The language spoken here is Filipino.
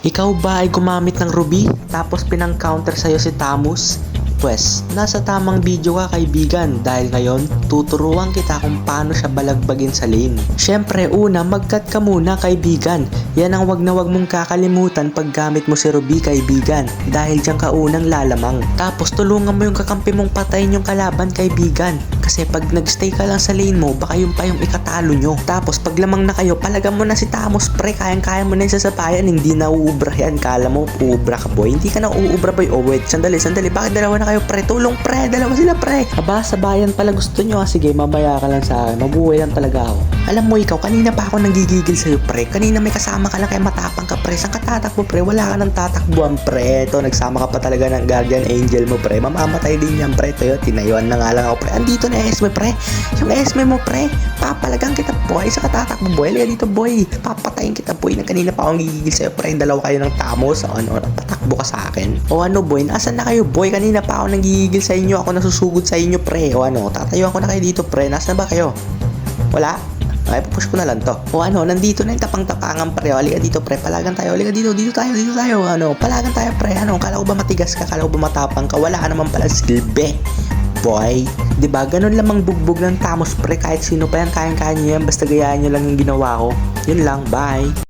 Ikaw ba ay gumamit ng Ruby tapos pinang-counter sa'yo si Tamus? Pwes, nasa tamang video ka kaibigan dahil ngayon tuturuan kita kung paano siya balagbagin sa lane. Syempre una, mag-cut ka muna kaibigan. Yan ang wag na wag mong kakalimutan pag gamit mo si Ruby kaibigan dahil diyan ka unang lalamang. Tapos tulungan mo yung kakampi mong patayin yung kalaban kaibigan. Kasi pag nagstay ka lang sa lane mo, baka yung pa yung ikatalo nyo. Tapos pag lamang na kayo, palagam mo na si Tamus pre, kayang-kaya mo na yung sasabayan, hindi na uubra yan. Kala mo uubra ka boy, hindi ka na uubra boy. Oh wait, sandali, bakit dalawa na kayo pre? Tulong pre, dalawa sila pre. Aba, sabayan pala gusto nyo. Sige, mamaya ka lang sa akin, mabuhay lang talaga ako. Alam mo ikaw, kanina pa ako nanggigigil sa'yo pre. Kanina may kasama ka lang kaya matapang ka pre. Saan ka tatakbo pre? Wala ka nang tatakbuhan pre. Ito, nagsama ka pa talaga ng guardian angel mo pre. Mamamatay din yan pre. Ito yun, tinayuan na nga lang ako pre. Andito na Esme pre. Yung Esme mo pre, papalagang kita boy. Saan ka tatakbo boy? Liga dito boy. Papatayin kita boy. Nang kanina pa akong gigigil sa'yo pre. Dalawa kayo ng Tamus. Ano, patakbo ka sa akin. O ano boy, nasan na kayo boy? Kanina pa ako nanggigigil sa inyo. Ako nasusugod sa inyo pre. O ano, tatayuan ko na kayo dito pre. Nasaan ba kayo? Wala? Ay, pupush ko na lang to. O ano, nandito na yung tapang-tapangan pre. O, halika dito pre, palagan tayo. Halika dito tayo. Ano, palagan tayo pre. Ano, kala ko ba matigas ka? Kala ko ba matapang ka? Wala ka naman pala silbi. Boy, 'di ba? Ganun lamang bugbog ng Tamus pre. Kahit sino pa yan, kayang-kaya niyo yan. Basta gayaan niyo lang yung ginawa ko. Yun lang, bye.